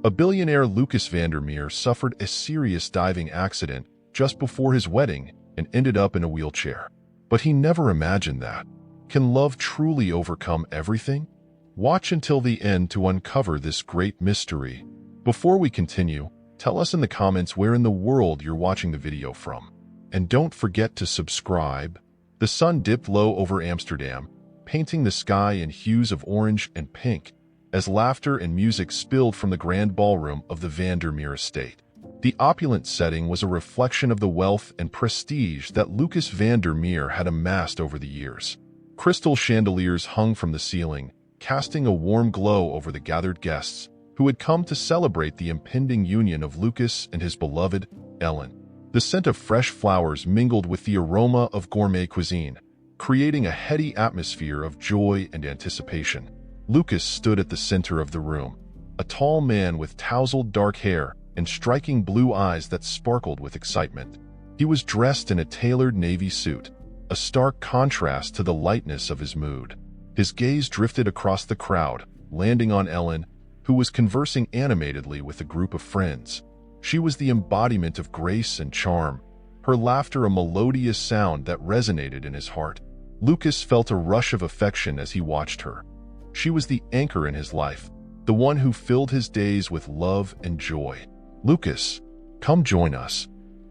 A billionaire, Lucas Vandermeer, suffered a serious diving accident just before his wedding and ended up in a wheelchair. But he never imagined that. Can love truly overcome everything? Watch until the end to uncover this great mystery. Before we continue, tell us in the comments where in the world you're watching the video from. And don't forget to subscribe. The sun dipped low over Amsterdam, painting the sky in hues of orange and pink, as laughter and music spilled from the grand ballroom of the Vandermeer estate. The opulent setting was a reflection of the wealth and prestige that Lucas Vandermeer had amassed over the years. Crystal chandeliers hung from the ceiling, casting a warm glow over the gathered guests who had come to celebrate the impending union of Lucas and his beloved Ellen. The scent of fresh flowers mingled with the aroma of gourmet cuisine, creating a heady atmosphere of joy and anticipation. Lucas stood at the center of the room, a tall man with tousled dark hair and striking blue eyes that sparkled with excitement. He was dressed in a tailored navy suit, a stark contrast to the lightness of his mood. His gaze drifted across the crowd, landing on Ellen, who was conversing animatedly with a group of friends. She was the embodiment of grace and charm, her laughter a melodious sound that resonated in his heart. Lucas felt a rush of affection as he watched her. She was the anchor in his life, the one who filled his days with love and joy. "Lucas, come join us,"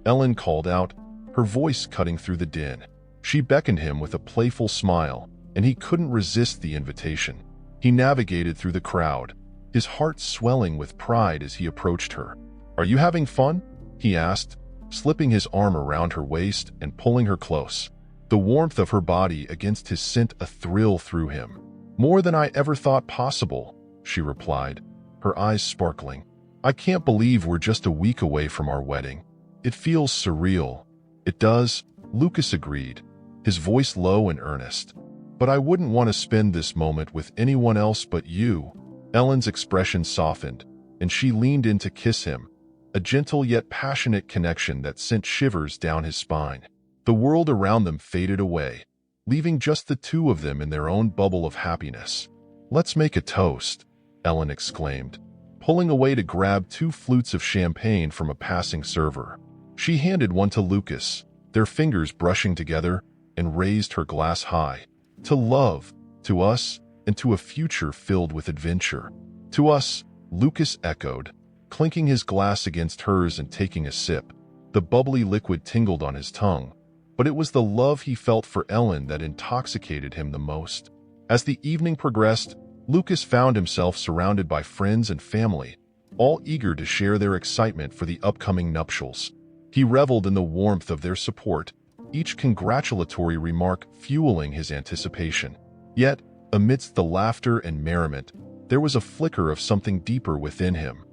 Ellen called out, her voice cutting through the din. She beckoned him with a playful smile, and he couldn't resist the invitation. He navigated through the crowd, his heart swelling with pride as he approached her. "Are you having fun?" he asked, slipping his arm around her waist and pulling her close. The warmth of her body against his sent a thrill through him. "More than I ever thought possible," she replied, her eyes sparkling. "I can't believe we're just a week away from our wedding. It feels surreal." "It does," Lucas agreed, his voice low and earnest. "But I wouldn't want to spend this moment with anyone else but you." Ellen's expression softened, and she leaned in to kiss him, a gentle yet passionate connection that sent shivers down his spine. The world around them faded away, leaving just the two of them in their own bubble of happiness. "Let's make a toast," Ellen exclaimed, pulling away to grab 2 flutes of champagne from a passing server. She handed one to Lucas, their fingers brushing together, and raised her glass high. "To love, to us, and to a future filled with adventure." "To us," Lucas echoed, clinking his glass against hers and taking a sip. The bubbly liquid tingled on his tongue, but it was the love he felt for Ellen that intoxicated him the most. As the evening progressed, Lucas found himself surrounded by friends and family, all eager to share their excitement for the upcoming nuptials. He reveled in the warmth of their support, each congratulatory remark fueling his anticipation. Yet, amidst the laughter and merriment, there was a flicker of something deeper within him,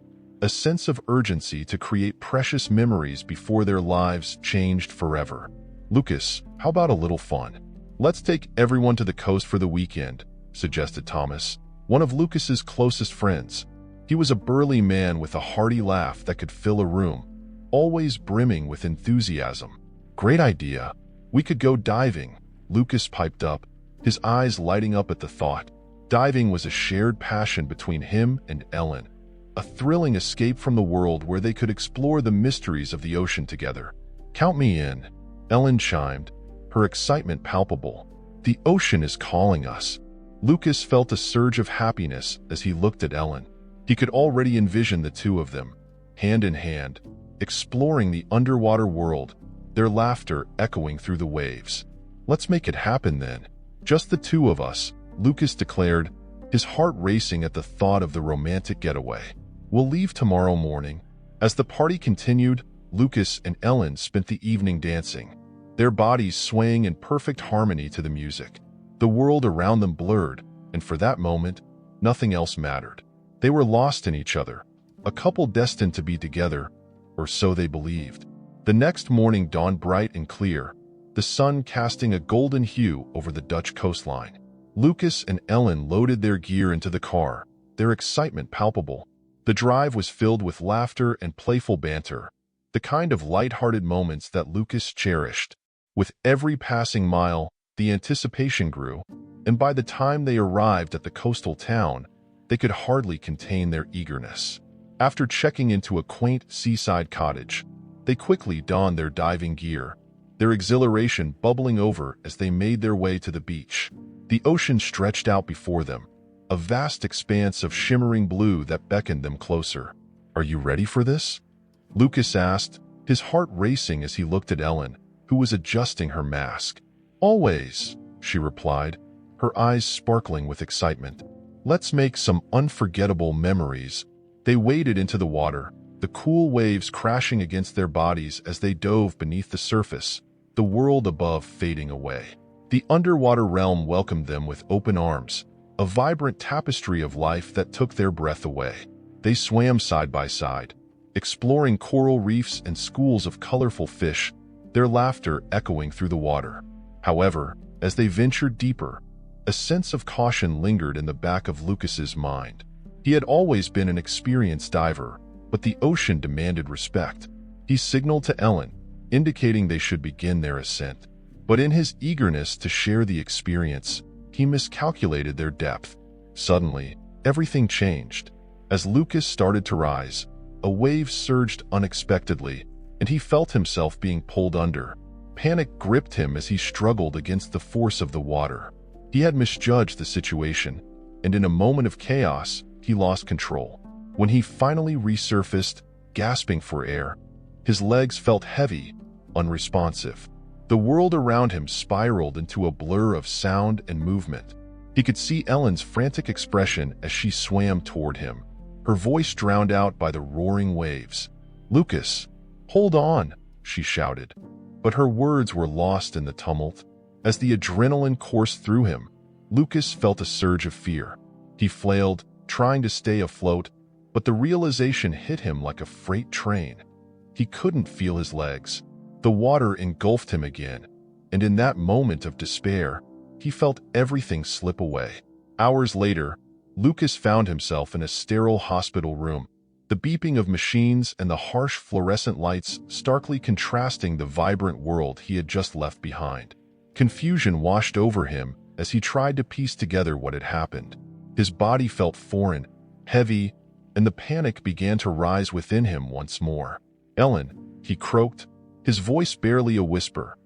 a sense of urgency to create precious memories before their lives changed forever. "Lucas, how about a little fun? Let's take everyone to the coast for the weekend," suggested Thomas, one of Lucas's closest friends. He was a burly man with a hearty laugh that could fill a room, always brimming with enthusiasm. "Great idea. We could go diving," Lucas piped up, his eyes lighting up at the thought. Diving was a shared passion between him and Ellen, a thrilling escape from the world where they could explore the mysteries of the ocean together. "Count me in," Ellen chimed, her excitement palpable. "The ocean is calling us." Lucas felt a surge of happiness as he looked at Ellen. He could already envision the two of them, hand in hand, exploring the underwater world, their laughter echoing through the waves. "Let's make it happen then. Just the two of us," Lucas declared, his heart racing at the thought of the romantic getaway. "We'll leave tomorrow morning." As the party continued, Lucas and Ellen spent the evening dancing, their bodies swaying in perfect harmony to the music. The world around them blurred, and for that moment, nothing else mattered. They were lost in each other, a couple destined to be together, or so they believed. The next morning dawned bright and clear, the sun casting a golden hue over the Dutch coastline. Lucas and Ellen loaded their gear into the car, their excitement palpable. The drive was filled with laughter and playful banter, the kind of light-hearted moments that Lucas cherished. With every passing mile, the anticipation grew, and by the time they arrived at the coastal town, they could hardly contain their eagerness. After checking into a quaint seaside cottage, they quickly donned their diving gear, their exhilaration bubbling over as they made their way to the beach. The ocean stretched out before them, a vast expanse of shimmering blue that beckoned them closer. "Are you ready for this?" Lucas asked, his heart racing as he looked at Ellen, who was adjusting her mask. "Always," she replied, her eyes sparkling with excitement. "Let's make some unforgettable memories." They waded into the water, the cool waves crashing against their bodies as they dove beneath the surface, the world above fading away. The underwater realm welcomed them with open arms, a vibrant tapestry of life that took their breath away. They swam side by side, exploring coral reefs and schools of colorful fish, their laughter echoing through the water. However, as they ventured deeper, a sense of caution lingered in the back of Lucas's mind. He had always been an experienced diver, but the ocean demanded respect. He signaled to Ellen, indicating they should begin their ascent. But in his eagerness to share the experience, he miscalculated their depth. Suddenly, everything changed. As Lucas started to rise, a wave surged unexpectedly, and he felt himself being pulled under. Panic gripped him as he struggled against the force of the water. He had misjudged the situation, and in a moment of chaos, he lost control. When he finally resurfaced, gasping for air, his legs felt heavy, unresponsive. The world around him spiraled into a blur of sound and movement. He could see Ellen's frantic expression as she swam toward him, her voice drowned out by the roaring waves. "Lucas, hold on," she shouted. But her words were lost in the tumult. As the adrenaline coursed through him, Lucas felt a surge of fear. He flailed, trying to stay afloat, but the realization hit him like a freight train. He couldn't feel his legs. The water engulfed him again, and in that moment of despair, he felt everything slip away. Hours later, Lucas found himself in a sterile hospital room, the beeping of machines and the harsh fluorescent lights starkly contrasting the vibrant world he had just left behind. Confusion washed over him as he tried to piece together what had happened. His body felt foreign, heavy, and the panic began to rise within him once more. "Ellen," he croaked, his voice barely a whisper,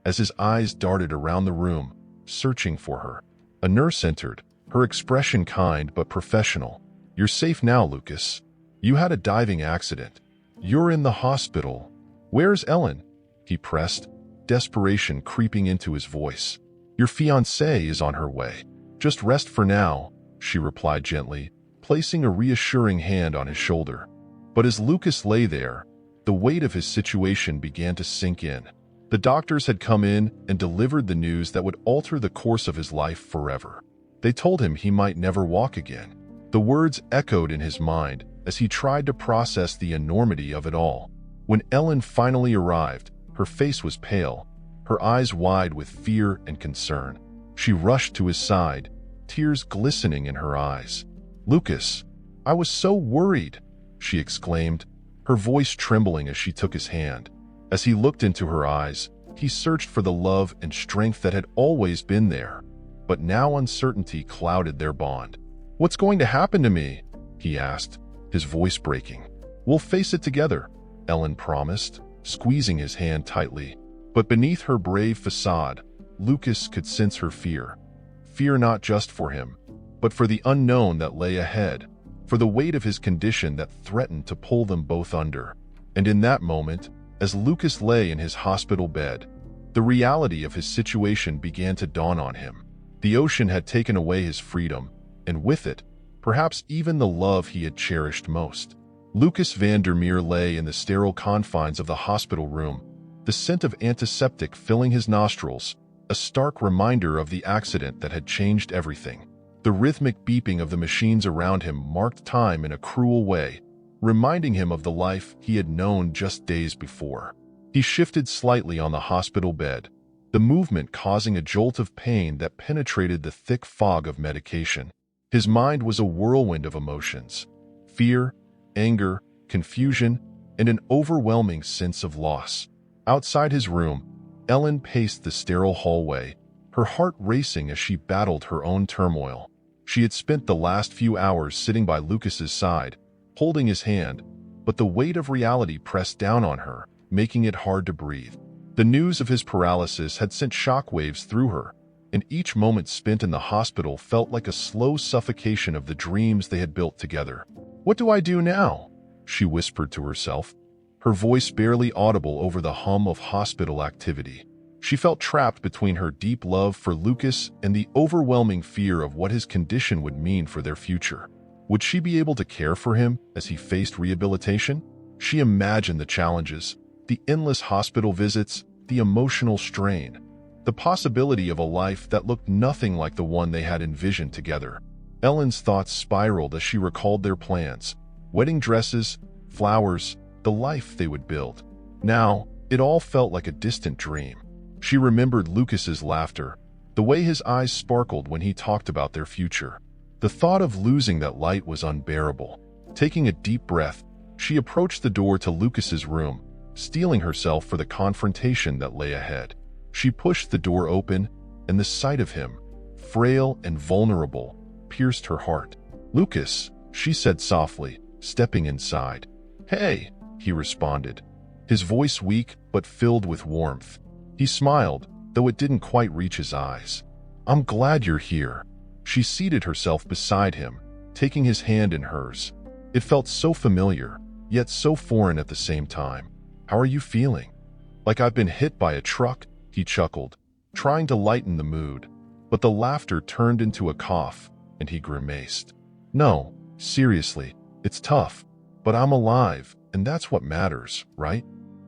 as his eyes darted around the room, searching for her. A nurse entered, her expression kind but professional. "You're safe now, Lucas. You had a diving accident. You're in the hospital." "Where's Ellen?" he pressed, desperation creeping into his voice. "Your fiancée is on her way. Just rest for now," she replied gently, placing a reassuring hand on his shoulder. But as Lucas lay there, the weight of his situation began to sink in. The doctors had come in and delivered the news that would alter the course of his life forever. They told him he might never walk again. The words echoed in his mind as he tried to process the enormity of it all. When Ellen finally arrived, her face was pale, her eyes wide with fear and concern. She rushed to his side, tears glistening in her eyes. "Lucas, I was so worried," she exclaimed, her voice trembling as she took his hand. As he looked into her eyes, he searched for the love and strength that had always been there, but now uncertainty clouded their bond. "What's going to happen to me?" he asked, his voice breaking. "We'll face it together," Ellen promised, squeezing his hand tightly. But beneath her brave facade, Lucas could sense her fear. Fear not just for him, but for the unknown that lay ahead, for the weight of his condition that threatened to pull them both under. And in that moment, as Lucas lay in his hospital bed, the reality of his situation began to dawn on him. The ocean had taken away his freedom, and with it, perhaps even the love he had cherished most. Lucas van der Meer lay in the sterile confines of the hospital room, the scent of antiseptic filling his nostrils, a stark reminder of the accident that had changed everything. The rhythmic beeping of the machines around him marked time in a cruel way, reminding him of the life he had known just days before. He shifted slightly on the hospital bed, the movement causing a jolt of pain that penetrated the thick fog of medication. His mind was a whirlwind of emotions: fear, anger, confusion, and an overwhelming sense of loss. Outside his room, Ellen paced the sterile hallway, her heart racing as she battled her own turmoil. She had spent the last few hours sitting by Lucas's side, holding his hand, but the weight of reality pressed down on her, making it hard to breathe. The news of his paralysis had sent shockwaves through her, and each moment spent in the hospital felt like a slow suffocation of the dreams they had built together. "What do I do now?" she whispered to herself, her voice barely audible over the hum of hospital activity. She felt trapped between her deep love for Lucas and the overwhelming fear of what his condition would mean for their future. Would she be able to care for him as he faced rehabilitation? She imagined the challenges, the endless hospital visits, the emotional strain, the possibility of a life that looked nothing like the one they had envisioned together. Ellen's thoughts spiraled as she recalled their plans: wedding dresses, flowers, the life they would build. Now, it all felt like a distant dream. She remembered Lucas's laughter, the way his eyes sparkled when he talked about their future. The thought of losing that light was unbearable. Taking a deep breath, she approached the door to Lucas's room, steeling herself for the confrontation that lay ahead. She pushed the door open, and the sight of him, frail and vulnerable, pierced her heart. "Lucas," she said softly, stepping inside. "Hey," he responded, his voice weak but filled with warmth. He smiled, though it didn't quite reach his eyes. "I'm glad you're here." She seated herself beside him, taking his hand in hers. It felt so familiar, yet so foreign at the same time. "How are you feeling?" "Like I've been hit by a truck," he chuckled, trying to lighten the mood. But the laughter turned into a cough, and he grimaced. "No, seriously, it's tough, but I'm alive, and that's what matters, right?"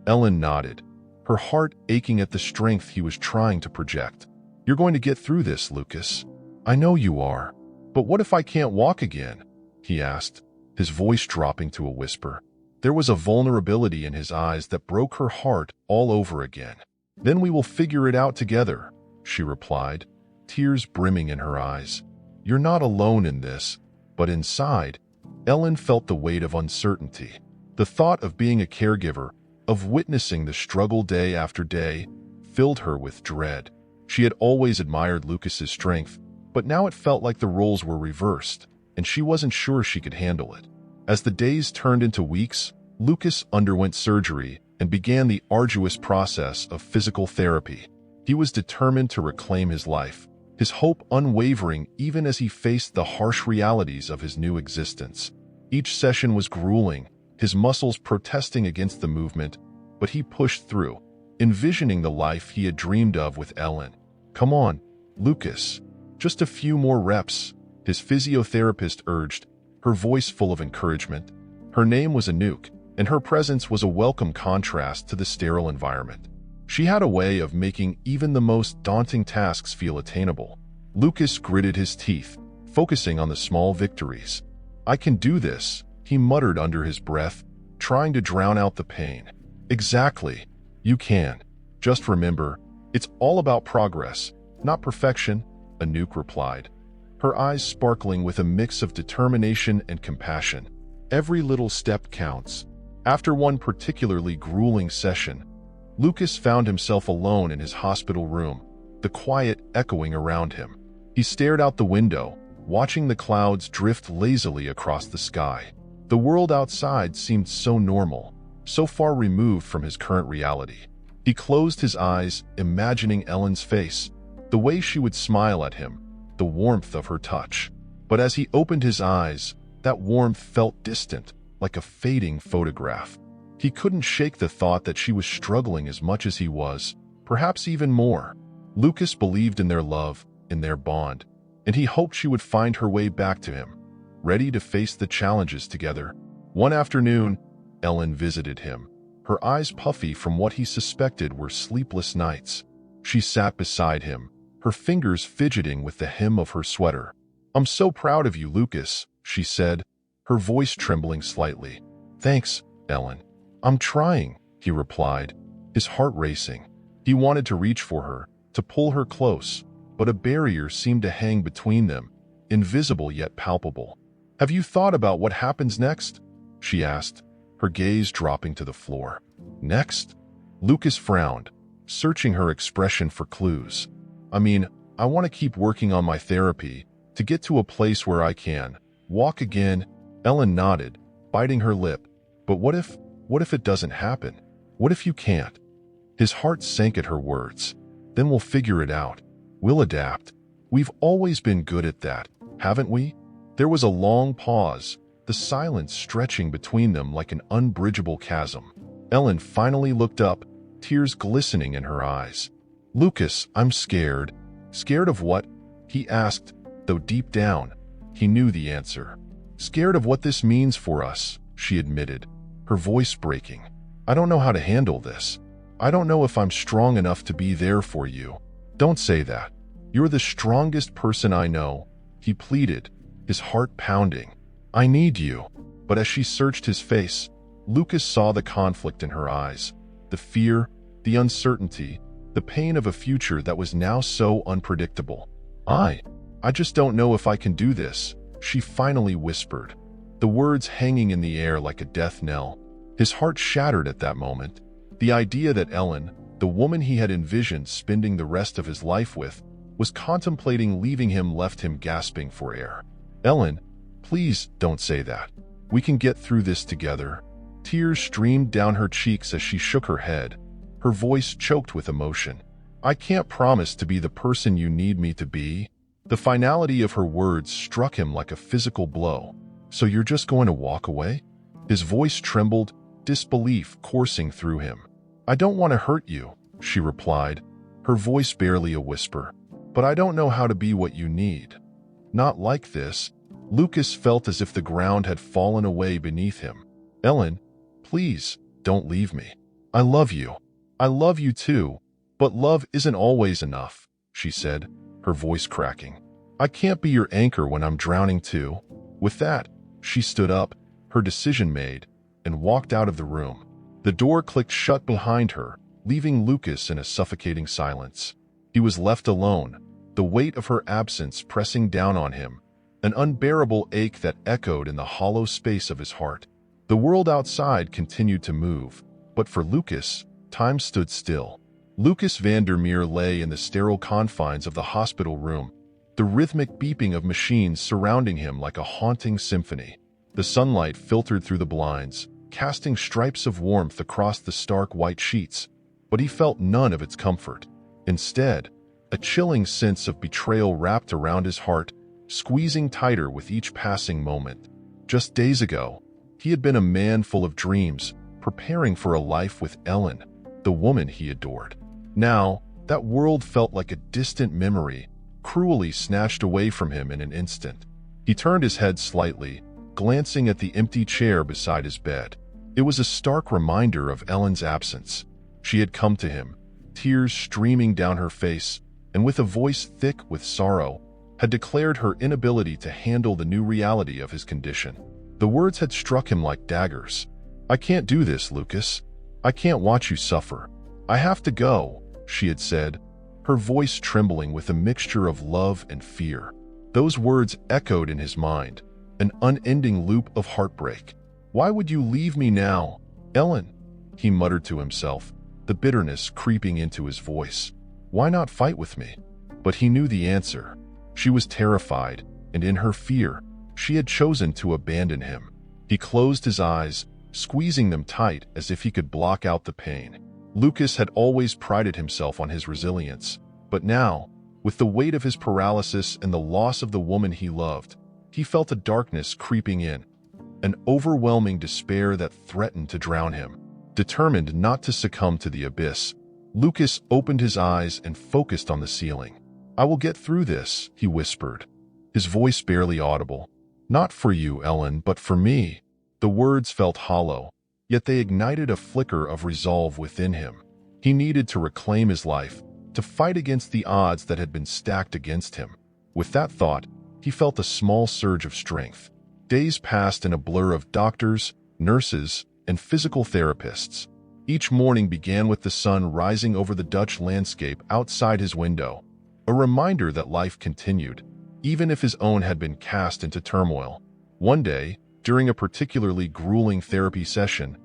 Ellen nodded, her heart aching at the strength he was trying to project. "You're going to get through this, Lucas. I know you are. But what if I can't walk again?" he asked, his voice dropping to a whisper. There was a vulnerability in his eyes that broke her heart all over again. "Then we will figure it out together," she replied, tears brimming in her eyes. "You're not alone in this." But inside, Ellen felt the weight of uncertainty. The thought of being a caregiver, of witnessing the struggle day after day, filled her with dread. She had always admired Lucas's strength, but now it felt like the roles were reversed, and she wasn't sure she could handle it. As the days turned into weeks, Lucas underwent surgery and began the arduous process of physical therapy. He was determined to reclaim his life, his hope unwavering even as he faced the harsh realities of his new existence. Each session was grueling, his muscles protesting against the movement, but he pushed through, envisioning the life he had dreamed of with Ellen. "Come on, Lucas. Just a few more reps," his physiotherapist urged, her voice full of encouragement. Her name was Anouk, and her presence was a welcome contrast to the sterile environment. She had a way of making even the most daunting tasks feel attainable. Lucas gritted his teeth, focusing on the small victories. "I can do this," he muttered under his breath, trying to drown out the pain. "Exactly. You can. Just remember, it's all about progress, not perfection," Anouk replied, her eyes sparkling with a mix of determination and compassion. "Every little step counts." After one particularly grueling session, Lucas found himself alone in his hospital room, the quiet echoing around him. He stared out the window, watching the clouds drift lazily across the sky. The world outside seemed so normal, so far removed from his current reality. He closed his eyes, imagining Ellen's face, the way she would smile at him, the warmth of her touch. But as he opened his eyes, that warmth felt distant, like a fading photograph. He couldn't shake the thought that she was struggling as much as he was, perhaps even more. Lucas believed in their love, in their bond, and he hoped she would find her way back to him, ready to face the challenges together. One afternoon, Ellen visited him, her eyes puffy from what he suspected were sleepless nights. She sat beside him, her fingers fidgeting with the hem of her sweater. "I'm so proud of you, Lucas," she said, her voice trembling slightly. "Thanks, Ellen. I'm trying," he replied, his heart racing. He wanted to reach for her, to pull her close, but a barrier seemed to hang between them, invisible yet palpable. "Have you thought about what happens next?" she asked, her gaze dropping to the floor. "Next?" Lucas frowned, searching her expression for clues. "I mean, I want to keep working on my therapy, to get to a place where I can walk again." Ellen nodded, biting her lip. But what if it doesn't happen? What if you can't? His heart sank at her words. Then we'll figure it out. We'll adapt. We've always been good at that, haven't we? There was a long pause, the silence stretching between them like an unbridgeable chasm. Ellen finally looked up, tears glistening in her eyes. "Lucas, I'm scared." "Scared of what?" he asked, though deep down, he knew the answer. "Scared of what this means for us," she admitted, her voice breaking. "I don't know how to handle this. I don't know if I'm strong enough to be there for you." "Don't say that. You're the strongest person I know," he pleaded, his heart pounding. "I need you." But as she searched his face, Lucas saw the conflict in her eyes, the fear, the uncertainty, the pain of a future that was now so unpredictable. I just don't know if I can do this," she finally whispered, the words hanging in the air like a death knell. His heart shattered at that moment. The idea that Ellen, the woman he had envisioned spending the rest of his life with, was contemplating leaving him left him gasping for air. "Ellen, please don't say that. We can get through this together." Tears streamed down her cheeks as she shook her head, her voice choked with emotion. "I can't promise to be the person you need me to be." The finality of her words struck him like a physical blow. "So you're just going to walk away?" His voice trembled, disbelief coursing through him. "I don't want to hurt you," she replied, her voice barely a whisper. "But I don't know how to be what you need." Not like this. Lucas felt as if the ground had fallen away beneath him. "Ellen, please, don't leave me. I love you. I love you too. But love isn't always enough," she said, her voice cracking. "I can't be your anchor when I'm drowning too." With that, she stood up, her decision made, and walked out of the room. The door clicked shut behind her, leaving Lucas in a suffocating silence. He was left alone, the weight of her absence pressing down on him, an unbearable ache that echoed in the hollow space of his heart. The world outside continued to move, but for Lucas, time stood still. Lucas Vandermeer lay in the sterile confines of the hospital room, the rhythmic beeping of machines surrounding him like a haunting symphony. The sunlight filtered through the blinds, casting stripes of warmth across the stark white sheets, but he felt none of its comfort. Instead, a chilling sense of betrayal wrapped around his heart, squeezing tighter with each passing moment. Just days ago, he had been a man full of dreams, preparing for a life with Ellen, the woman he adored. Now, that world felt like a distant memory, cruelly snatched away from him in an instant. He turned his head slightly, glancing at the empty chair beside his bed. It was a stark reminder of Ellen's absence. She had come to him, tears streaming down her face, and with a voice thick with sorrow, had declared her inability to handle the new reality of his condition. The words had struck him like daggers. "I can't do this, Lucas. I can't watch you suffer. I have to go," she had said, her voice trembling with a mixture of love and fear. Those words echoed in his mind, an unending loop of heartbreak. "Why would you leave me now, Ellen?" he muttered to himself, the bitterness creeping into his voice. "Why not fight with me?" But he knew the answer. She was terrified, and in her fear, she had chosen to abandon him. He closed his eyes, squeezing them tight as if he could block out the pain. Lucas had always prided himself on his resilience, but now, with the weight of his paralysis and the loss of the woman he loved, he felt a darkness creeping in, an overwhelming despair that threatened to drown him. Determined not to succumb to the abyss, Lucas opened his eyes and focused on the ceiling. "I will get through this," he whispered, his voice barely audible. "Not for you, Ellen, but for me." The words felt hollow, yet they ignited a flicker of resolve within him. He needed to reclaim his life, to fight against the odds that had been stacked against him. With that thought, he felt a small surge of strength. Days passed in a blur of doctors, nurses, and physical therapists. Each morning began with the sun rising over the Dutch landscape outside his window, a reminder that life continued, even if his own had been cast into turmoil. One day, during a particularly grueling therapy session,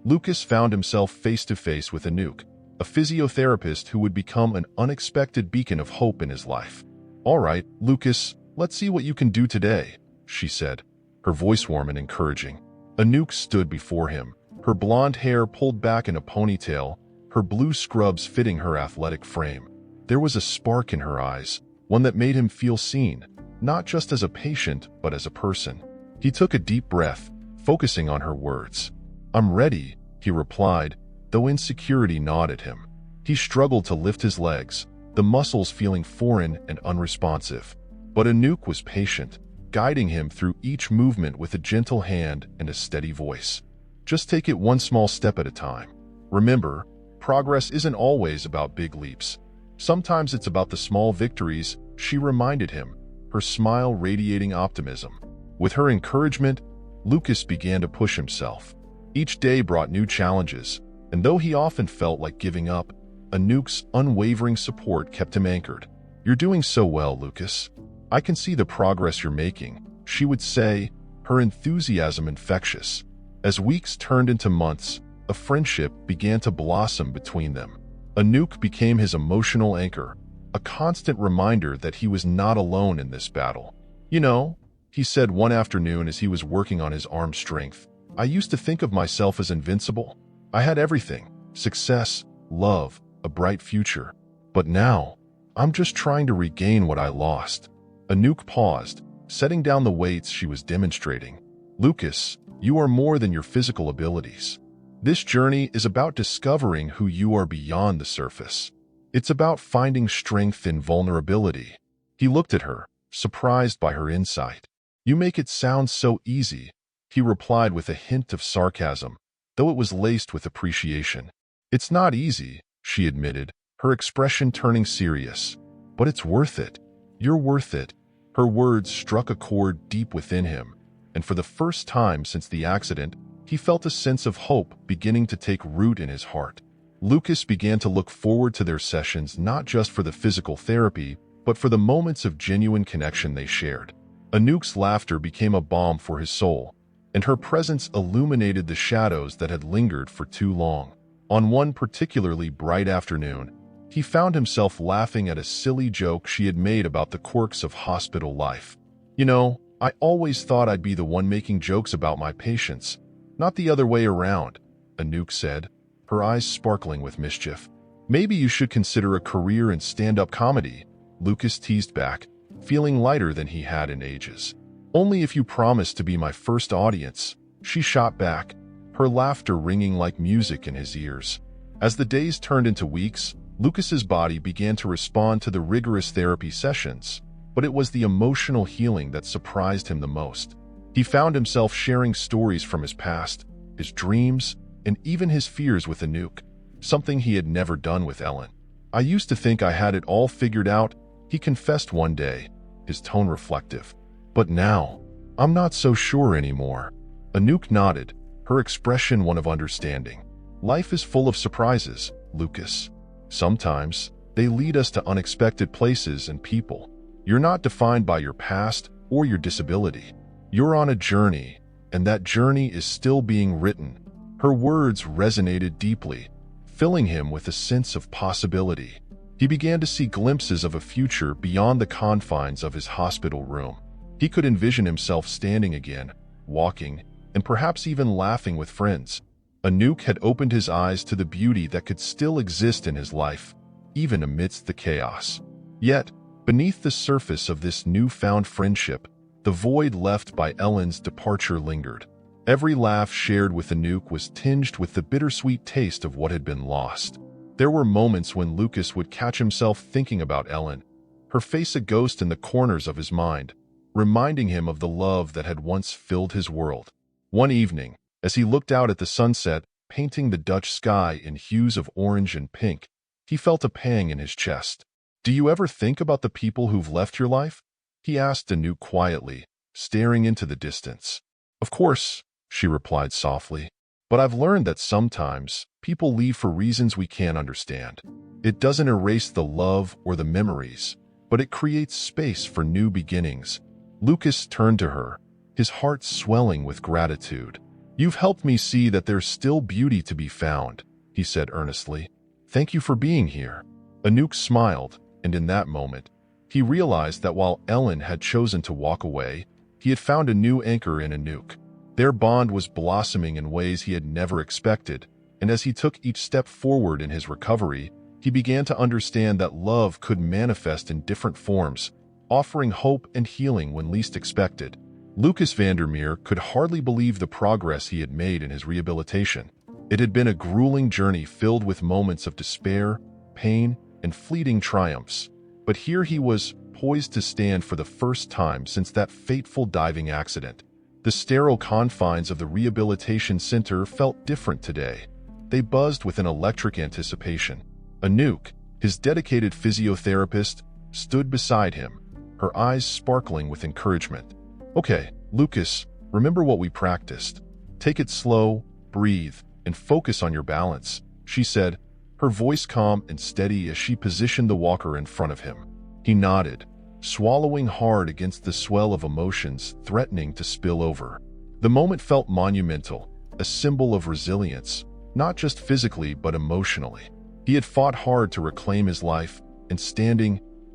Lucas found himself face-to-face with Anouk, a physiotherapist who would become an unexpected beacon of hope in his life. "All right, Lucas, let's see what you can do today," she said, her voice warm and encouraging. Anouk stood before him, her blonde hair pulled back in a ponytail, her blue scrubs fitting her athletic frame. There was a spark in her eyes, one that made him feel seen, not just as a patient, but as a person. He took a deep breath, focusing on her words. "I'm ready," he replied, though insecurity gnawed at him. He struggled to lift his legs, the muscles feeling foreign and unresponsive. But Anouk was patient, guiding him through each movement with a gentle hand and a steady voice. "Just take it one small step at a time. Remember, progress isn't always about big leaps. Sometimes it's about the small victories," she reminded him, her smile radiating optimism. With her encouragement, Lucas began to push himself. Each day brought new challenges, and though he often felt like giving up, Anouk's unwavering support kept him anchored. "You're doing so well, Lucas. I can see the progress you're making," she would say, her enthusiasm infectious. As weeks turned into months, a friendship began to blossom between them. Anouk became his emotional anchor, a constant reminder that he was not alone in this battle. "You know," he said one afternoon as he was working on his arm strength, "I used to think of myself as invincible. I had everything: success, love, a bright future. But now, I'm just trying to regain what I lost." Anouk paused, setting down the weights she was demonstrating. "Lucas, you are more than your physical abilities. This journey is about discovering who you are beyond the surface. It's about finding strength in vulnerability." He looked at her, surprised by her insight. "You make it sound so easy," he replied with a hint of sarcasm, though it was laced with appreciation. "It's not easy," she admitted, her expression turning serious. "But it's worth it. You're worth it." Her words struck a chord deep within him, and for the first time since the accident, he felt a sense of hope beginning to take root in his heart. Lucas began to look forward to their sessions not just for the physical therapy, but for the moments of genuine connection they shared. Anouk's laughter became a balm for his soul, and her presence illuminated the shadows that had lingered for too long. On one particularly bright afternoon, he found himself laughing at a silly joke she had made about the quirks of hospital life. "You know, I always thought I'd be the one making jokes about my patients, not the other way around," Anouk said, her eyes sparkling with mischief. "Maybe you should consider a career in stand-up comedy," Lucas teased back, feeling lighter than he had in ages. "Only if you promise to be my first audience," she shot back, her laughter ringing like music in his ears. As the days turned into weeks, Lucas's body began to respond to the rigorous therapy sessions, but it was the emotional healing that surprised him the most. He found himself sharing stories from his past, his dreams, and even his fears with Anouk, something he had never done with Ellen. "I used to think I had it all figured out," he confessed one day, his tone reflective. "But now, I'm not so sure anymore." Anouk nodded, her expression one of understanding. "Life is full of surprises, Lucas. Sometimes, they lead us to unexpected places and people. You're not defined by your past or your disability. You're on a journey, and that journey is still being written." Her words resonated deeply, filling him with a sense of possibility. He began to see glimpses of a future beyond the confines of his hospital room. He could envision himself standing again, walking, and perhaps even laughing with friends. Anouk had opened his eyes to the beauty that could still exist in his life, even amidst the chaos. Yet, beneath the surface of this newfound friendship, the void left by Ellen's departure lingered. Every laugh shared with Anouk was tinged with the bittersweet taste of what had been lost. There were moments when Lucas would catch himself thinking about Ellen, her face a ghost in the corners of his mind, reminding him of the love that had once filled his world. One evening, as he looked out at the sunset, painting the Dutch sky in hues of orange and pink, he felt a pang in his chest. "Do you ever think about the people who've left your life?" he asked Anouk quietly, staring into the distance. "Of course," she replied softly, "but I've learned that sometimes people leave for reasons we can't understand. It doesn't erase the love or the memories, but it creates space for new beginnings." Lucas turned to her, his heart swelling with gratitude. "You've helped me see that there's still beauty to be found," he said earnestly. "Thank you for being here." Anouk smiled, and in that moment, he realized that while Ellen had chosen to walk away, he had found a new anchor in Anouk. Their bond was blossoming in ways he had never expected, and as he took each step forward in his recovery, he began to understand that love could manifest in different forms, offering hope and healing when least expected. Lucas Vandermeer could hardly believe the progress he had made in his rehabilitation. It had been a grueling journey filled with moments of despair, pain, and fleeting triumphs, but here he was, poised to stand for the first time since that fateful diving accident. The sterile confines of the rehabilitation center felt different today. They buzzed with an electric anticipation. Anouk, his dedicated physiotherapist, stood beside him, her eyes sparkling with encouragement. "Okay, Lucas, remember what we practiced. Take it slow, breathe, and focus on your balance," she said, her voice calm and steady as she positioned the walker in front of him. He nodded, swallowing hard against the swell of emotions threatening to spill over. The moment felt monumental, a symbol of resilience, not just physically but emotionally. He had fought hard to reclaim his life, and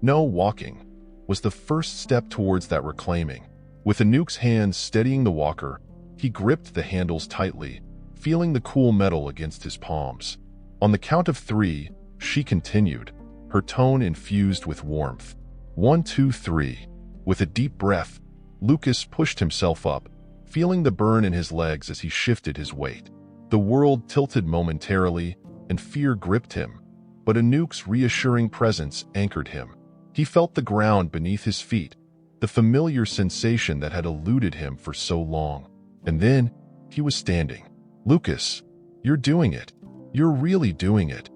walking, was the first step towards that reclaiming. With Anouk's hands steadying the walker, he gripped the handles tightly, feeling the cool metal against his palms. On the count of 3, she continued, her tone infused with warmth. 1, 2, 3. With a deep breath, Lucas pushed himself up, feeling the burn in his legs as he shifted his weight. The world tilted momentarily, and fear gripped him, but Anouk's reassuring presence anchored him. He felt the ground beneath his feet, the familiar sensation that had eluded him for so long. And then, he was standing. "Lucas, you're doing it. You're really doing it,"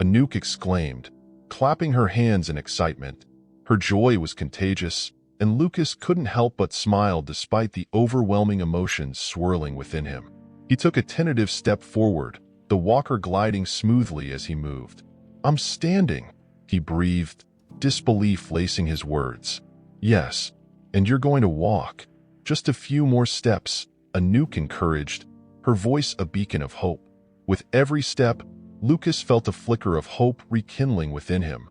Anouk exclaimed, clapping her hands in excitement. Her joy was contagious, and Lucas couldn't help but smile despite the overwhelming emotions swirling within him. He took a tentative step forward, the walker gliding smoothly as he moved. "I'm standing," he breathed, disbelief lacing his words. "Yes, and you're going to walk. Just a few more steps," Anouk encouraged, her voice a beacon of hope. With every step, Lucas felt a flicker of hope rekindling within him,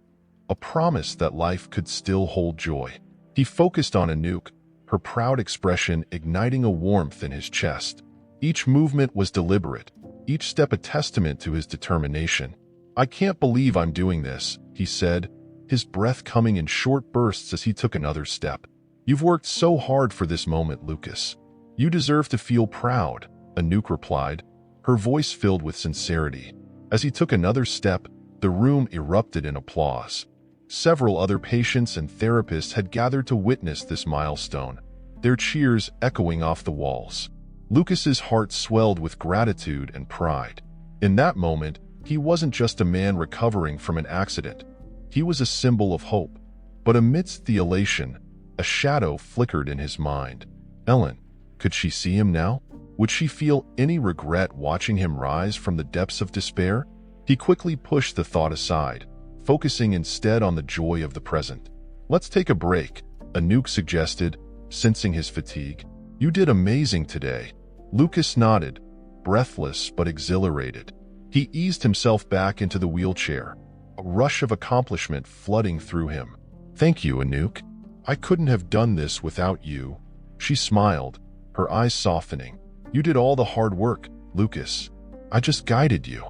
a promise that life could still hold joy. He focused on Anouk, her proud expression igniting a warmth in his chest. Each movement was deliberate, each step a testament to his determination. "I can't believe I'm doing this," he said, his breath coming in short bursts as he took another step. "You've worked so hard for this moment, Lucas. You deserve to feel proud," Anouk replied, her voice filled with sincerity. As he took another step, the room erupted in applause. Several other patients and therapists had gathered to witness this milestone, their cheers echoing off the walls. Lucas's heart swelled with gratitude and pride. In that moment, he wasn't just a man recovering from an accident. He was a symbol of hope. But amidst the elation, a shadow flickered in his mind. Ellen, could she see him now? Would she feel any regret watching him rise from the depths of despair? He quickly pushed the thought aside, focusing instead on the joy of the present. "Let's take a break," Anouk suggested, sensing his fatigue. "You did amazing today." Lucas nodded, breathless but exhilarated. He eased himself back into the wheelchair, a rush of accomplishment flooding through him. "Thank you, Anouk. I couldn't have done this without you." She smiled, her eyes softening. "You did all the hard work, Lucas. I just guided you.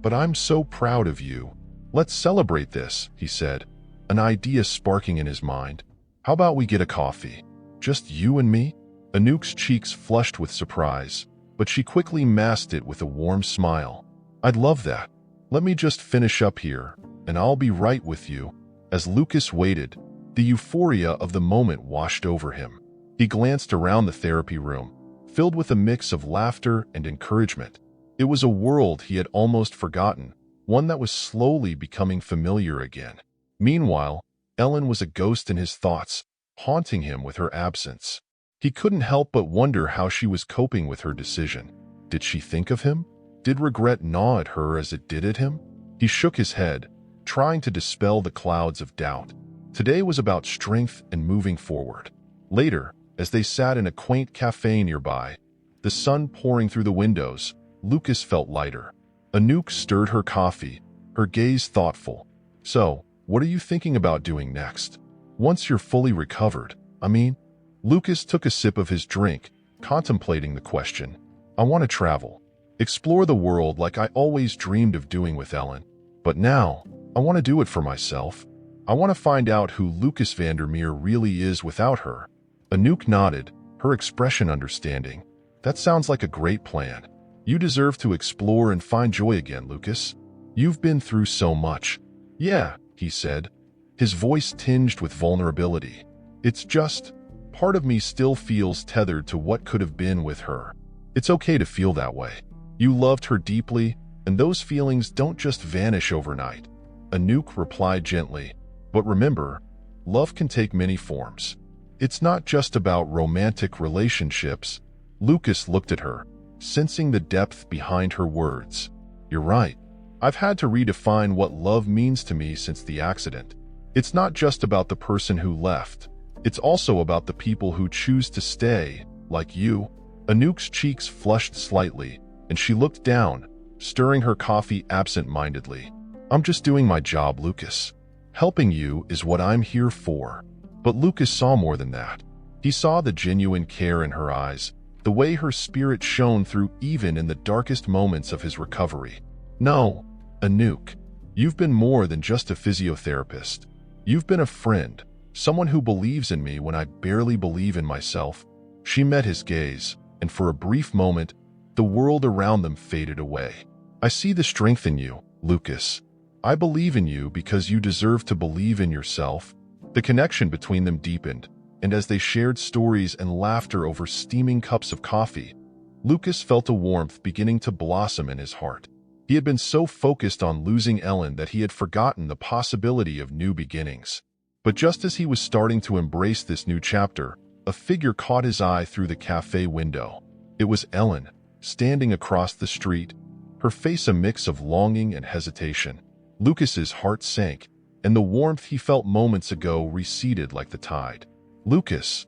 But I'm so proud of you. Let's celebrate this," he said, an idea sparking in his mind. "How about we get a coffee? Just you and me?" Anouk's cheeks flushed with surprise, but she quickly masked it with a warm smile. "I'd love that. Let me just finish up here, and I'll be right with you." As Lucas waited, the euphoria of the moment washed over him. He glanced around the therapy room, filled with a mix of laughter and encouragement. It was a world he had almost forgotten, one that was slowly becoming familiar again. Meanwhile, Ellen was a ghost in his thoughts, haunting him with her absence. He couldn't help but wonder how she was coping with her decision. Did she think of him? Did regret gnaw at her as it did at him? He shook his head, trying to dispel the clouds of doubt. Today was about strength and moving forward. Later, as they sat in a quaint cafe nearby, the sun pouring through the windows, Lucas felt lighter. Anouk stirred her coffee, her gaze thoughtful. "So, what are you thinking about doing next? Once you're fully recovered, I mean?" Lucas took a sip of his drink, contemplating the question. I want to travel, explore the world like I always dreamed of doing with Ellen. But now, I want to do it for myself. I want to find out who Lucas Vandermeer really is without her. Anouk nodded, her expression understanding. That sounds like a great plan. You deserve to explore and find joy again, Lucas. You've been through so much. Yeah, he said, his voice tinged with vulnerability. It's just, part of me still feels tethered to what could have been with her. It's okay to feel that way. You loved her deeply, and those feelings don't just vanish overnight. Anouk replied gently, but remember, love can take many forms. It's not just about romantic relationships. Lucas looked at her, sensing the depth behind her words. You're right. I've had to redefine what love means to me since the accident. It's not just about the person who left. It's also about the people who choose to stay, like you. Anouk's cheeks flushed slightly, and she looked down, stirring her coffee absent-mindedly. I'm just doing my job, Lucas. Helping you is what I'm here for. But Lucas saw more than that. He saw the genuine care in her eyes, the way her spirit shone through even in the darkest moments of his recovery. No, Anouk, you've been more than just a physiotherapist. You've been a friend, someone who believes in me when I barely believe in myself. She met his gaze, and for a brief moment, the world around them faded away. I see the strength in you, Lucas. I believe in you because you deserve to believe in yourself. The connection between them deepened, and as they shared stories and laughter over steaming cups of coffee, Lucas felt a warmth beginning to blossom in his heart. He had been so focused on losing Ellen that he had forgotten the possibility of new beginnings. But just as he was starting to embrace this new chapter, a figure caught his eye through the cafe window. It was Ellen, standing across the street, her face a mix of longing and hesitation. Lucas's heart sank, and the warmth he felt moments ago receded like the tide. Lucas.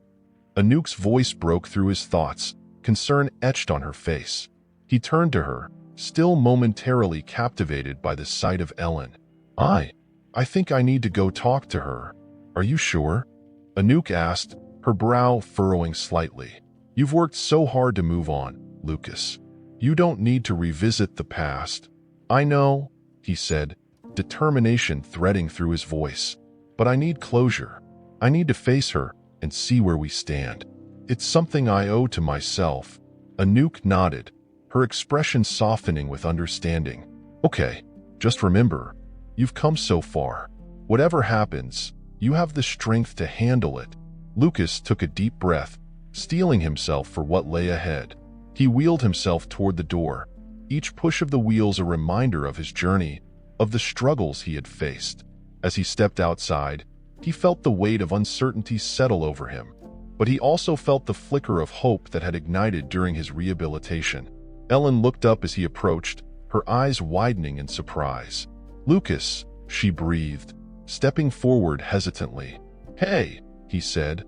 Anouk's voice broke through his thoughts, concern etched on her face. He turned to her, still momentarily captivated by the sight of Ellen. I think I need to go talk to her. Are you sure? Anouk asked, her brow furrowing slightly. You've worked so hard to move on, Lucas. You don't need to revisit the past. I know, he said, determination threading through his voice. But I need closure. I need to face her and see where we stand. It's something I owe to myself. Anouk nodded, her expression softening with understanding. Okay, just remember, you've come so far. Whatever happens, you have the strength to handle it. Lucas took a deep breath, steeling himself for what lay ahead. He wheeled himself toward the door, each push of the wheels a reminder of his journey, of the struggles he had faced. As he stepped outside, he felt the weight of uncertainty settle over him, but he also felt the flicker of hope that had ignited during his rehabilitation. Ellen looked up as he approached, her eyes widening in surprise. Lucas, she breathed, stepping forward hesitantly. Hey, he said,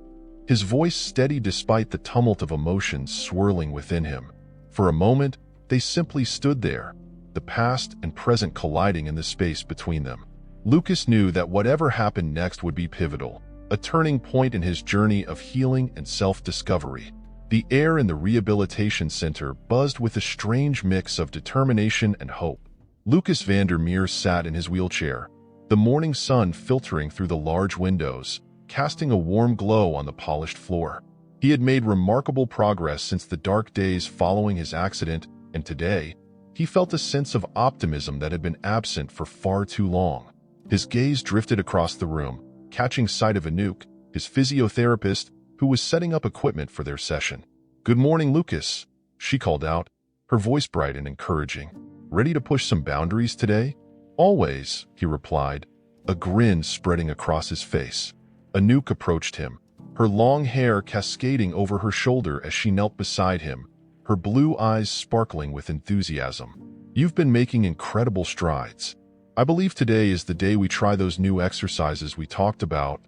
his voice steady despite the tumult of emotions swirling within him. For a moment, they simply stood there, the past and present colliding in the space between them. Lucas knew that whatever happened next would be pivotal, a turning point in his journey of healing and self-discovery. The air in the rehabilitation center buzzed with a strange mix of determination and hope. Lucas Vandermeer sat in his wheelchair, the morning sun filtering through the large windows, casting a warm glow on the polished floor. He had made remarkable progress since the dark days following his accident, and today, he felt a sense of optimism that had been absent for far too long. His gaze drifted across the room, catching sight of Anouk, his physiotherapist, who was setting up equipment for their session. Good morning, Lucas, she called out, her voice bright and encouraging. Ready to push some boundaries today? Always, he replied, a grin spreading across his face. Anouk approached him, her long hair cascading over her shoulder as she knelt beside him, her blue eyes sparkling with enthusiasm. You've been making incredible strides. I believe today is the day we try those new exercises we talked about.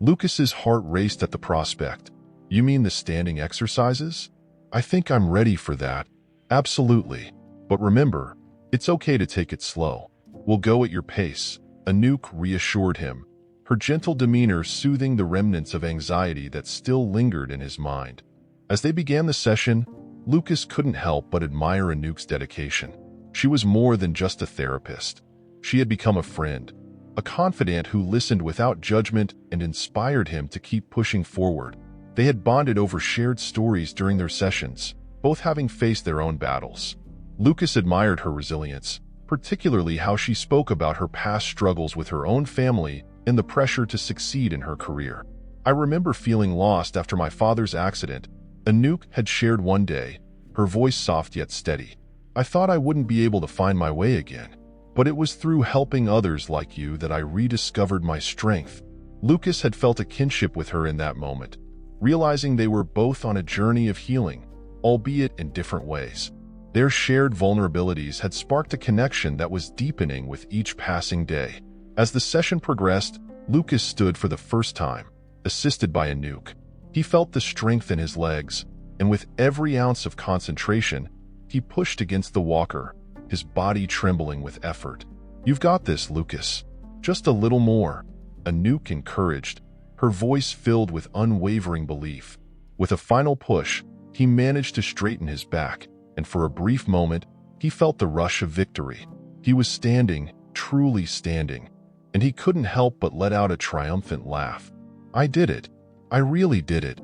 Lucas's heart raced at the prospect. You mean the standing exercises? I think I'm ready for that. Absolutely. But remember, it's okay to take it slow. We'll go at your pace, Anouk reassured him, her gentle demeanor soothing the remnants of anxiety that still lingered in his mind. As they began the session, Lucas couldn't help but admire Anouk's dedication. She was more than just a therapist. She had become a friend, a confidant who listened without judgment and inspired him to keep pushing forward. They had bonded over shared stories during their sessions, both having faced their own battles. Lucas admired her resilience, particularly how she spoke about her past struggles with her own family and the pressure to succeed in her career. "I remember feeling lost after my father's accident," Anouk had shared one day, her voice soft yet steady. "I thought I wouldn't be able to find my way again. But it was through helping others like you that I rediscovered my strength." Lucas had felt a kinship with her in that moment, realizing they were both on a journey of healing, albeit in different ways. Their shared vulnerabilities had sparked a connection that was deepening with each passing day. As the session progressed, Lucas stood for the first time, assisted by Anouk. He felt the strength in his legs, and with every ounce of concentration, he pushed against the walker, his body trembling with effort. "You've got this, Lucas. Just a little more," Anouk encouraged, her voice filled with unwavering belief. With a final push, he managed to straighten his back, and for a brief moment, he felt the rush of victory. He was standing, truly standing, and he couldn't help but let out a triumphant laugh. "I did it. I really did it."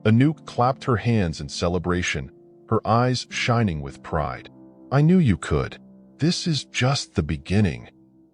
Anouk clapped her hands in celebration, her eyes shining with pride. "I knew you could. This is just the beginning."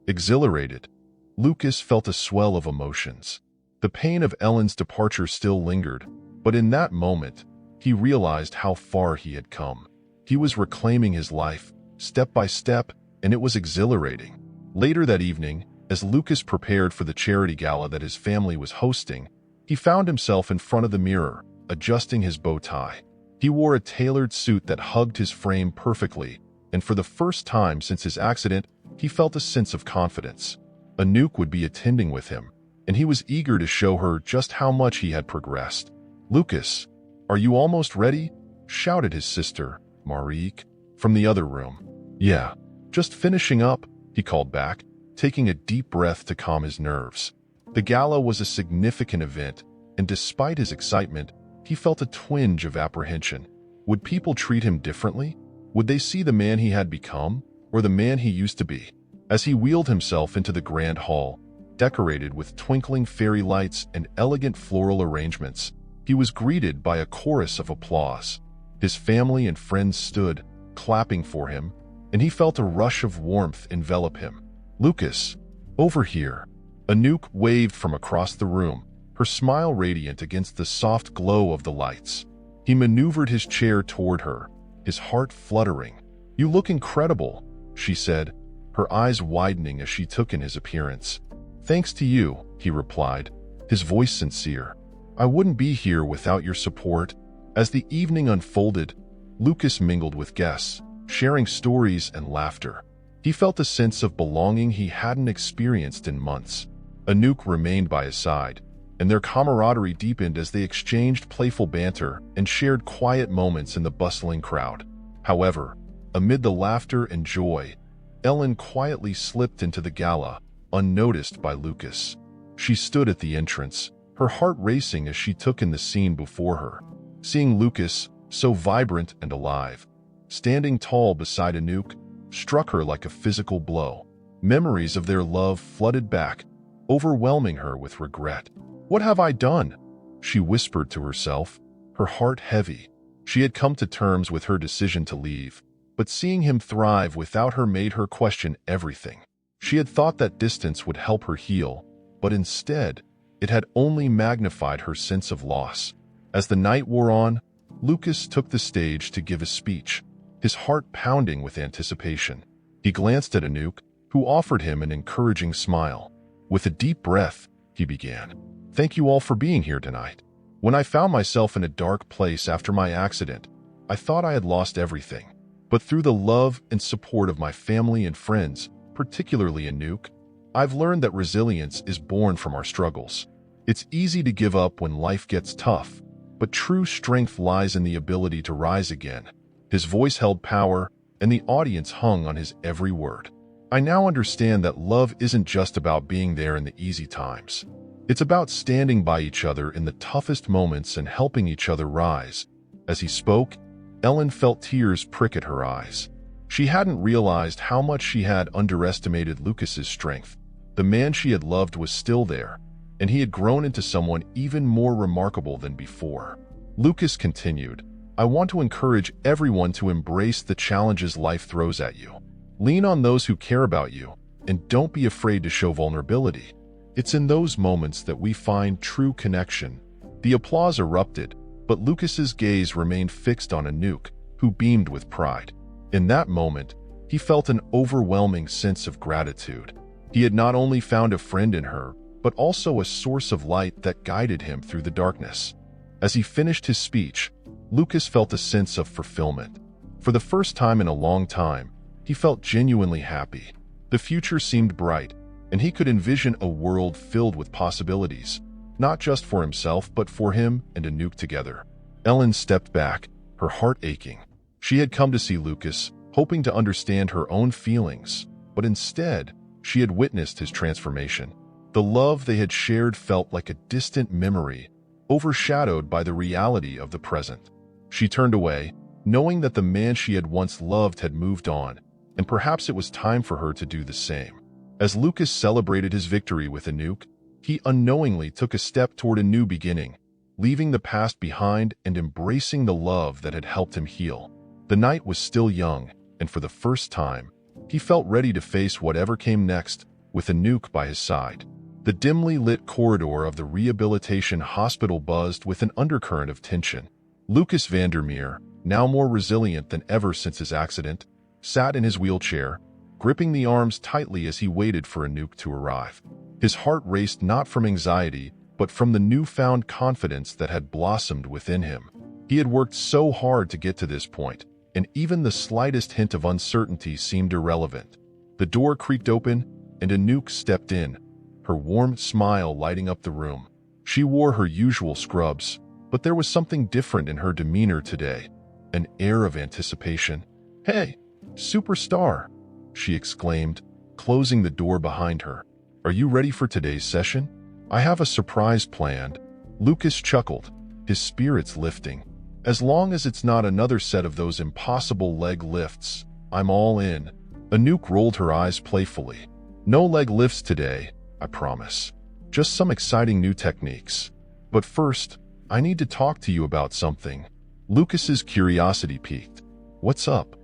Exhilarated, Lucas felt a swell of emotions. The pain of Ellen's departure still lingered, but in that moment, he realized how far he had come. He was reclaiming his life, step by step, and it was exhilarating. Later that evening, as Lucas prepared for the charity gala that his family was hosting, he found himself in front of the mirror, adjusting his bow tie. He wore a tailored suit that hugged his frame perfectly, and for the first time since his accident, he felt a sense of confidence. Anouk would be attending with him, and he was eager to show her just how much he had progressed. "Lucas, are you almost ready?" shouted his sister, Marique, from the other room. "Yeah, just finishing up," he called back, taking a deep breath to calm his nerves. The gala was a significant event, and despite his excitement, he felt a twinge of apprehension. Would people treat him differently? Would they see the man he had become, or the man he used to be? As he wheeled himself into the grand hall, decorated with twinkling fairy lights and elegant floral arrangements, he was greeted by a chorus of applause. His family and friends stood, clapping for him, and he felt a rush of warmth envelop him. "Lucas, over here." Anouk waved from across the room, her smile radiant against the soft glow of the lights. He maneuvered his chair toward her, his heart fluttering. "You look incredible," she said, her eyes widening as she took in his appearance. "Thanks to you," he replied, his voice sincere. "I wouldn't be here without your support." As the evening unfolded, Lucas mingled with guests, sharing stories and laughter. He felt a sense of belonging he hadn't experienced in months. Anouk remained by his side, and their camaraderie deepened as they exchanged playful banter and shared quiet moments in the bustling crowd. However, amid the laughter and joy, Ellen quietly slipped into the gala, unnoticed by Lucas. She stood at the entrance, her heart racing as she took in the scene before her. Seeing Lucas, so vibrant and alive, standing tall beside Anouk, struck her like a physical blow. Memories of their love flooded back, overwhelming her with regret. "What have I done?" she whispered to herself, her heart heavy. She had come to terms with her decision to leave, but seeing him thrive without her made her question everything. She had thought that distance would help her heal, but instead, it had only magnified her sense of loss. As the night wore on, Lucas took the stage to give a speech, his heart pounding with anticipation. He glanced at Anouk, who offered him an encouraging smile. With a deep breath, he began. "Thank you all for being here tonight. When I found myself in a dark place after my accident, I thought I had lost everything. But through the love and support of my family and friends, particularly Anouk, I've learned that resilience is born from our struggles. It's easy to give up when life gets tough, but true strength lies in the ability to rise again." His voice held power, and the audience hung on his every word. "I now understand that love isn't just about being there in the easy times. It's about standing by each other in the toughest moments and helping each other rise." As he spoke, Ellen felt tears prick at her eyes. She hadn't realized how much she had underestimated Lucas's strength. The man she had loved was still there, and he had grown into someone even more remarkable than before. Lucas continued, "I want to encourage everyone to embrace the challenges life throws at you. Lean on those who care about you, and don't be afraid to show vulnerability. It's in those moments that we find true connection." The applause erupted, but Lucas's gaze remained fixed on Anouk, who beamed with pride. In that moment, he felt an overwhelming sense of gratitude. He had not only found a friend in her, but also a source of light that guided him through the darkness. As he finished his speech, Lucas felt a sense of fulfillment. For the first time in a long time, he felt genuinely happy. The future seemed bright, and he could envision a world filled with possibilities, not just for himself but for him and Anouk together. Ellen stepped back, her heart aching. She had come to see Lucas, hoping to understand her own feelings, but instead, she had witnessed his transformation. The love they had shared felt like a distant memory, overshadowed by the reality of the present. She turned away, knowing that the man she had once loved had moved on, and perhaps it was time for her to do the same. As Lucas celebrated his victory with Anouk, he unknowingly took a step toward a new beginning, leaving the past behind and embracing the love that had helped him heal. The night was still young, and for the first time, he felt ready to face whatever came next, with Anouk by his side. The dimly lit corridor of the rehabilitation hospital buzzed with an undercurrent of tension. Lucas Vandermeer, now more resilient than ever since his accident, sat in his wheelchair, gripping the arms tightly as he waited for Anouk to arrive. His heart raced not from anxiety, but from the newfound confidence that had blossomed within him. He had worked so hard to get to this point, and even the slightest hint of uncertainty seemed irrelevant. The door creaked open, and Anouk stepped in, her warm smile lighting up the room. She wore her usual scrubs, but there was something different in her demeanor today, an air of anticipation. "Hey, superstar!" she exclaimed, closing the door behind her. "Are you ready for today's session? I have a surprise planned." Lucas chuckled, his spirits lifting. "As long as it's not another set of those impossible leg lifts, I'm all in." Anouk rolled her eyes playfully. "No leg lifts today, I promise. Just some exciting new techniques. But first, I need to talk to you about something." Lucas's curiosity piqued. "What's up?"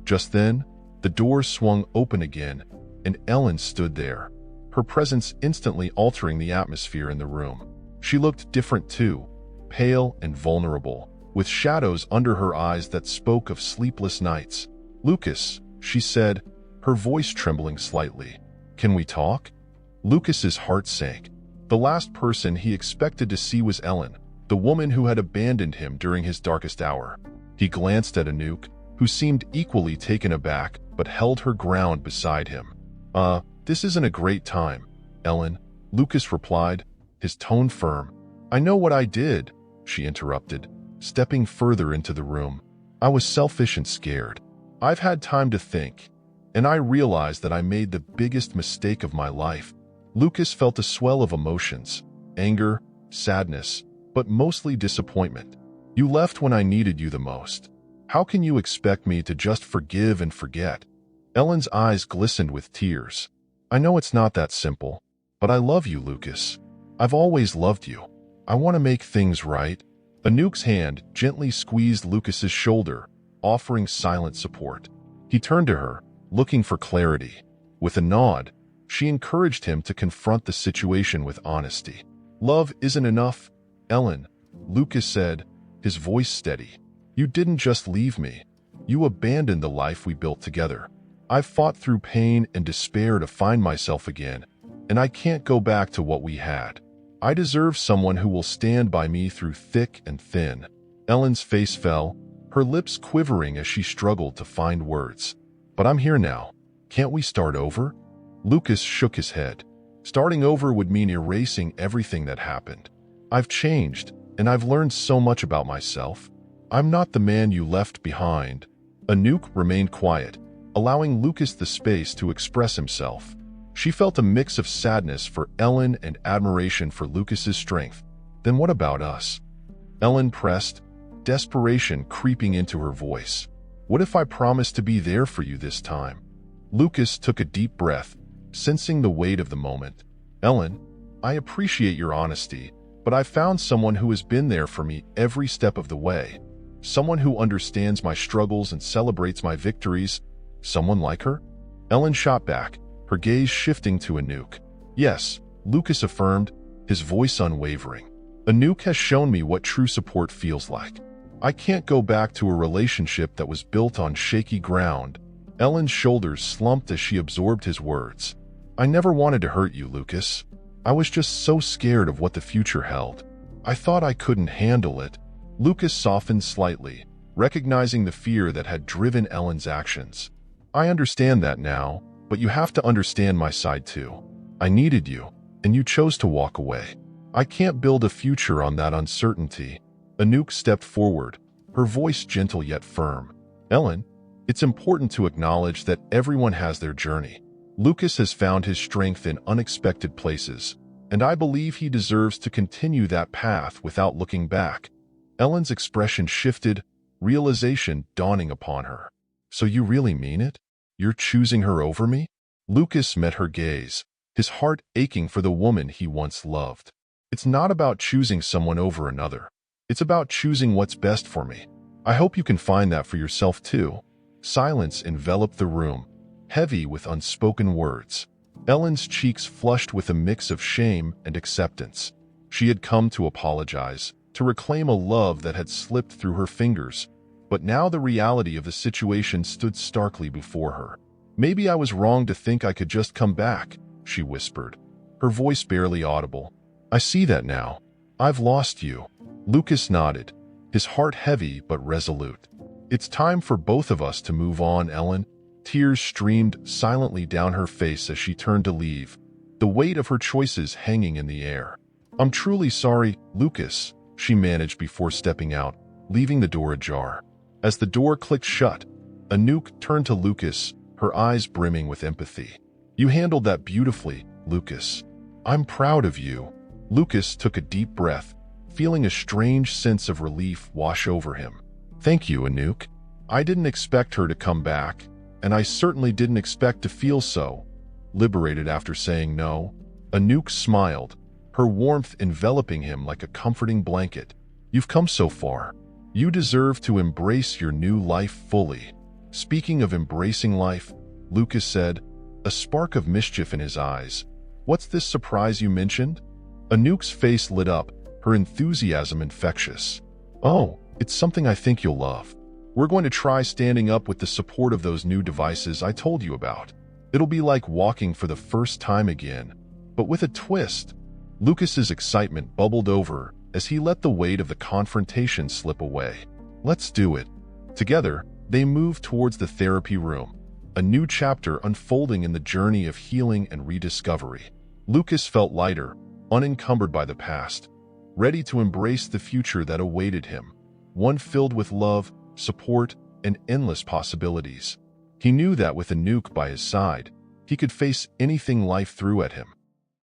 Just then, the door swung open again, and Ellen stood there, her presence instantly altering the atmosphere in the room. She looked different too, pale and vulnerable, with shadows under her eyes that spoke of sleepless nights. "Lucas," she said, her voice trembling slightly. "Can we talk?" Lucas's heart sank. The last person he expected to see was Ellen, the woman who had abandoned him during his darkest hour. He glanced at Anouk, who seemed equally taken aback but held her ground beside him. This isn't a great time, Ellen," Lucas replied, his tone firm. "I know what I did," she interrupted, stepping further into the room. "I was selfish and scared. I've had time to think, and I realized that I made the biggest mistake of my life." Lucas felt a swell of emotions, anger, sadness, but mostly disappointment. "You left when I needed you the most. How can you expect me to just forgive and forget?" Ellen's eyes glistened with tears. "I know it's not that simple, but I love you, Lucas. I've always loved you. I want to make things right." Anouk's hand gently squeezed Lucas's shoulder, offering silent support. He turned to her, looking for clarity. With a nod, she encouraged him to confront the situation with honesty. "Love isn't enough, Ellen," Lucas said, his voice steady. "You didn't just leave me. You abandoned the life we built together. I've fought through pain and despair to find myself again, and I can't go back to what we had. I deserve someone who will stand by me through thick and thin." Ellen's face fell, her lips quivering as she struggled to find words. "But I'm here now. Can't we start over?" Lucas shook his head. "Starting over would mean erasing everything that happened. I've changed, and I've learned so much about myself. I'm not the man you left behind." Anouk remained quiet, allowing Lucas the space to express himself. She felt a mix of sadness for Ellen and admiration for Lucas's strength. "Then what about us?" Ellen pressed, desperation creeping into her voice. What if I promise to be there for you this time? Lucas took a deep breath, sensing the weight of the moment. Ellen, I appreciate your honesty, but I've found someone who has been there for me every step of the way. Someone who understands my struggles and celebrates my victories. Someone like her? Ellen shot back, her gaze shifting to Anouk. Yes, Lucas affirmed, his voice unwavering. Anouk has shown me what true support feels like. I can't go back to a relationship that was built on shaky ground. Ellen's shoulders slumped as she absorbed his words. I never wanted to hurt you, Lucas. I was just so scared of what the future held. I thought I couldn't handle it. Lucas softened slightly, recognizing the fear that had driven Ellen's actions. I understand that now, but you have to understand my side too. I needed you, and you chose to walk away. I can't build a future on that uncertainty. Anouk stepped forward, her voice gentle yet firm. Ellen, it's important to acknowledge that everyone has their journey. Lucas has found his strength in unexpected places, and I believe he deserves to continue that path without looking back. Ellen's expression shifted, realization dawning upon her. So you really mean it? You're choosing her over me? Lucas met her gaze, his heart aching for the woman he once loved. It's not about choosing someone over another. It's about choosing what's best for me. I hope you can find that for yourself too. Silence enveloped the room, heavy with unspoken words. Ellen's cheeks flushed with a mix of shame and acceptance. She had come to apologize, to reclaim a love that had slipped through her fingers. But now the reality of the situation stood starkly before her. Maybe I was wrong to think I could just come back, she whispered, her voice barely audible. I see that now. I've lost you. Lucas nodded, his heart heavy but resolute. It's time for both of us to move on, Ellen. Tears streamed silently down her face as she turned to leave, the weight of her choices hanging in the air. I'm truly sorry, Lucas, she managed before stepping out, leaving the door ajar. As the door clicked shut, Anouk turned to Lucas, her eyes brimming with empathy. You handled that beautifully, Lucas. I'm proud of you. Lucas took a deep breath, feeling a strange sense of relief wash over him. Thank you, Anouk. I didn't expect her to come back, and I certainly didn't expect to feel so liberated after saying no. Anouk smiled, her warmth enveloping him like a comforting blanket. You've come so far. You deserve to embrace your new life fully. Speaking of embracing life, Lucas said, a spark of mischief in his eyes. What's this surprise you mentioned? Anouk's face lit up, her enthusiasm infectious. Oh, it's something I think you'll love. We're going to try standing up with the support of those new devices I told you about. It'll be like walking for the first time again, but with a twist. Lucas's excitement bubbled over as he let the weight of the confrontation slip away. Let's do it. Together, they moved towards the therapy room, a new chapter unfolding in the journey of healing and rediscovery. Lucas felt lighter, unencumbered by the past, ready to embrace the future that awaited him, one filled with love, support, and endless possibilities. He knew that with Anouk by his side, he could face anything life threw at him.